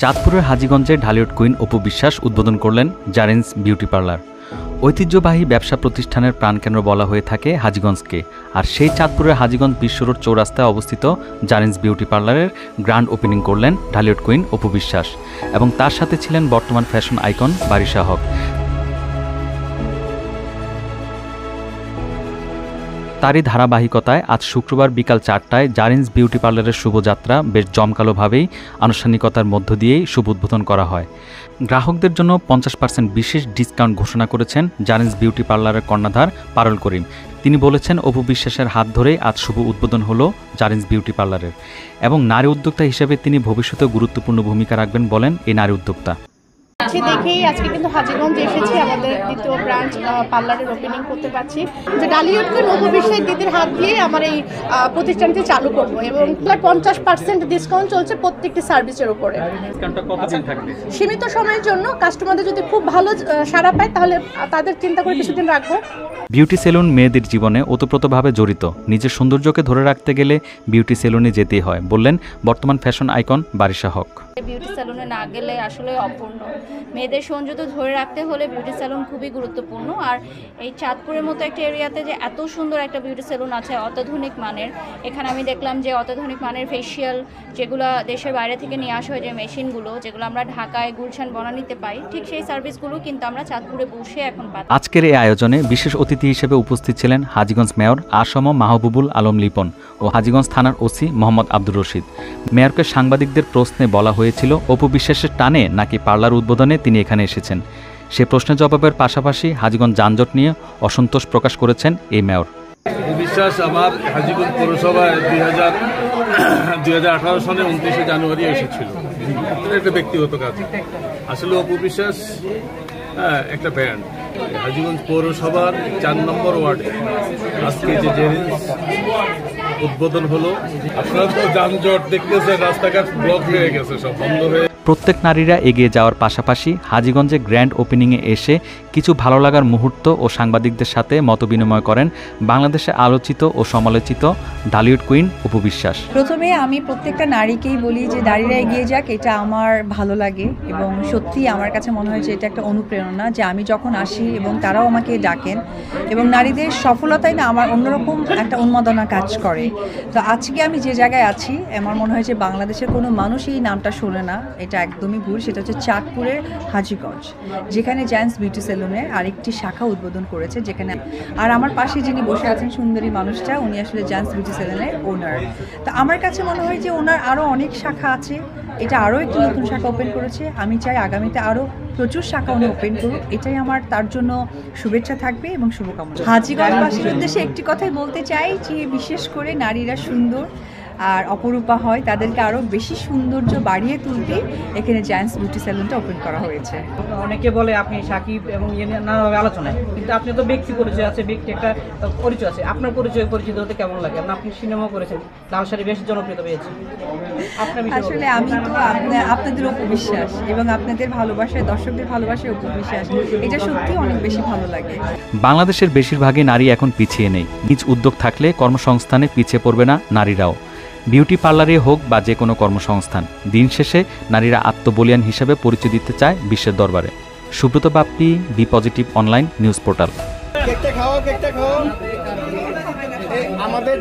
চাঁদপুরের হাজীগঞ্জে ঢালিউড কুইন অপু বিশ্বাস উদ্বোধন করলেন জারিন্স বিউটি পার্লার। ঐতিহ্যবাহী ব্যবসা প্রতিষ্ঠানের প্রাণকেন্দ্র বলা হয়ে থাকে হাজীগঞ্জকে, আর সেই চাঁদপুরের হাজীগঞ্জ বিশ্ব রোড চৌরাস্তায় অবস্থিত জারিন্স বিউটি পার্লারের গ্র্যান্ড ওপেনিং করলেন ঢালিউড কুইন অপু বিশ্বাস এবং তার সাথে ছিলেন বর্তমান ফ্যাশন আইকন বারিশা হক। তারই ধারাবাহিকতায় আজ শুক্রবার বিকাল 4টায় জারিন্স বিউটি পার্লারের শুভযাত্রা বেশ জমকালোভাবেই আনুষ্ঠানিকতার মধ্য দিয়েই শুভ উদ্বোধন করা হয়। গ্রাহকদের জন্য 50% বিশেষ ডিসকাউন্ট ঘোষণা করেছেন জারিন্স বিউটি পার্লারের কর্ণধার পারুল করিম। তিনি বলেছেন, অপু বিশ্বাসের হাত ধরেই আজ শুভ উদ্বোধন হলো জারিন্স বিউটি পার্লারের এবং নারী উদ্যোক্তা হিসেবে তিনি ভবিষ্যতে গুরুত্বপূর্ণ ভূমিকা রাখবেন বলেন এই নারী উদ্যোক্তা। দেখেই আজকে কিন্তু হাজীগঞ্জ এসেছি, আমাদের দ্বিতীয় ব্রাঞ্চ পার্লারের ওপেনিং করতে পারছি। যে ঢালিউড কুইন অপু বিশ্বাস দিদির হাত দিয়ে আমার এই প্রতিষ্ঠানটি চালু করব এবং 50% ডিসকাউন্ট চলছে প্রত্যেকটি সার্ভিসের উপরে। সীমিত সময়ের জন্য কাস্টমারদের যদি খুব ভালো সাড়া পায় তাহলে তাদের চিন্তা করে কিছুদিন রাখবো। বিউটি সেলুন মেয়েদের জীবনে ওতপ্রোতভাবে জড়িত। নিজের সৌন্দর্যকে ধরে রাখতে গেলে বিউটি সেলুনে যেতেই হয় বললেন বর্তমান ফ্যাশন আইকন বারিশা হক। বিউটি সেলুনে না গেলে আসলে অপূর্ণ। মেয়েদের সৌন্দর্য ধরে রাখতে হলে বিউটি সেলুন খুবই গুরুত্বপূর্ণ। আর এই চাঁদপুরের মতো একটা এরিয়াতে যে এত সুন্দর একটা বিউটি সেলুন আছে অত্যাধুনিক মানের, এখানে আমি দেখলাম যে অত্যাধুনিক মানের ফেসিয়াল যেগুলো দেশের বাইরে থেকে নিয়ে আসা হয়, যে মেশিনগুলো যেগুলো আমরা ঢাকায় গুলশান বনানীতে পাই, ঠিক সেই সার্ভিসগুলো কিন্তু আমরা চাঁদপুরে বসে এখন পাই। আজকের এই আয়োজনে বিশেষ অতিথি হিসেবে উপস্থিত ছিলেন হাজীগঞ্জ মেয়র আসম মাহবুবুল আলম লিপন ও হাজীগঞ্জ থানার ওসি মোহাম্মদ আব্দুর রশিদ। মেয়রকে সাংবাদিকদের প্রশ্নে বলা হয়েছিল অপু বিশ্বাসের টানে নাকি পার্লার উদ্বোধনে তিনি এখানে এসেছেন। সে প্রশ্নের জবাবের পাশাপাশি হাজীগঞ্জ যানজট নিয়ে অসন্তোষ প্রকাশ করেছেন এই মেয়র। অপু বিশ্বাস আমার হাজীগঞ্জ পৌরসভায় 2018 সালে 29শে জানুয়ারি এসেছিল। একটা ব্যক্তিগত কাজ। আসলে অপু বিশ্বাস একটা ব্যান্ড। হাজীগঞ্জ পৌরসভার 4 নম্বর ওয়ার্ডে আজকে যে জারিন্স উদ্বোধন হলো, আপনারা তো যানজট দেখতেছেন, রাস্তাঘাট ব্লক হয়ে গেছে, সব বন্ধ হয়ে। প্রত্যেক নারীরা এগিয়ে যাওয়ার পাশাপাশি হাজীগঞ্জে গ্র্যান্ড ওপেনিংয়ে এসে কিছু ভালো লাগার মুহূর্ত ও সাংবাদিকদের সাথে মতবিনিময় করেন বাংলাদেশে আলোচিত ও সমালোচিত ঢালিউড কুইন অপু বিশ্বাস। প্রথমে আমি প্রত্যেকটা নারীকেই বলি যে নারীরা এগিয়ে যাক, এটা আমার ভালো লাগে এবং সত্যি আমার কাছে মনে হয় যে এটা একটা অনুপ্রেরণা যে আমি যখন আসি এবং তারাও আমাকে ডাকেন এবং নারীদের সফলতাই না আমার অন্যরকম একটা উন্মাদনা কাজ করে। তো আজকে আমি যে জায়গায় আছি আমার মনে হয় যে বাংলাদেশের কোনো মানুষ এই নামটা শোনে না, এটা একদমই ভুল। সেটা হচ্ছে চাঁদপুরের হাজীগঞ্জ, যেখানে জারিন্স বিউটি সেলুনের আরেকটি শাখা উদ্বোধন করেছে, যেখানে আর আমার পাশে যিনি বসে আছেন সুন্দরী মানুষটা, উনি আসলে জারিন্স বিউটি সেলুনের ওনার। তো আমার কাছে মনে হয় যে ওনার আরও অনেক শাখা আছে, এটা আরও একটি নতুন শাখা ওপেন করেছে। আমি চাই আগামীতে আরও প্রচুর শাখা উনি ওপেন করুক, এটাই আমার তার জন্য শুভেচ্ছা থাকবে এবং শুভকামনা। হাজীগঞ্জবাসীর উদ্দেশ্যে একটি কথাই বলতে চাই যে বিশেষ করে নারীরা সুন্দর আর অপরূপা হয়, তাদেরকে আরও বেশি সৌন্দর্য বাড়িয়ে তুলতে এখানে জারিন্স বিউটি সেলুনটা ওপেন করা হয়েছে। অনেকে বলে আপনি সাকিব এবং ইয়ে নানাভাবে আলোচনায়, কিন্তু আপনি তো ব্যক্তি পরিচয় আছে, ব্যক্তি একটা পরিচয় আছে। আপনার পরিচিত হতে কেমন লাগে? আপনি সিনেমা করেছেন, লাল শাড়ি বেশ জনপ্রিয়তা পেয়েছে। আসলে আমি তো আপনাদের অপু বিশ্বাস এবং আপনাদের ভালোবাসায়, দর্শকদের ভালোবাসায় অপু বিশ্বাস, এটা সত্যি অনেক বেশি ভালো লাগে। বাংলাদেশের বেশিরভাগই নারী এখন পিছিয়ে নেই। নিজ উদ্যোগ থাকলে কর্মসংস্থানে পিছিয়ে পড়বে না নারীরাও। বিউটি পার্লারে হোক বা যে কোনো কর্মসংস্থান, দিন শেষে নারীরা আত্মবলিয়ান হিসেবে পরিচয় দিতে চায় বিশ্বের দরবারে। Subrata Bappi, B positive online news portal. কেকটা খাও, কেকটা খাও। আমাদের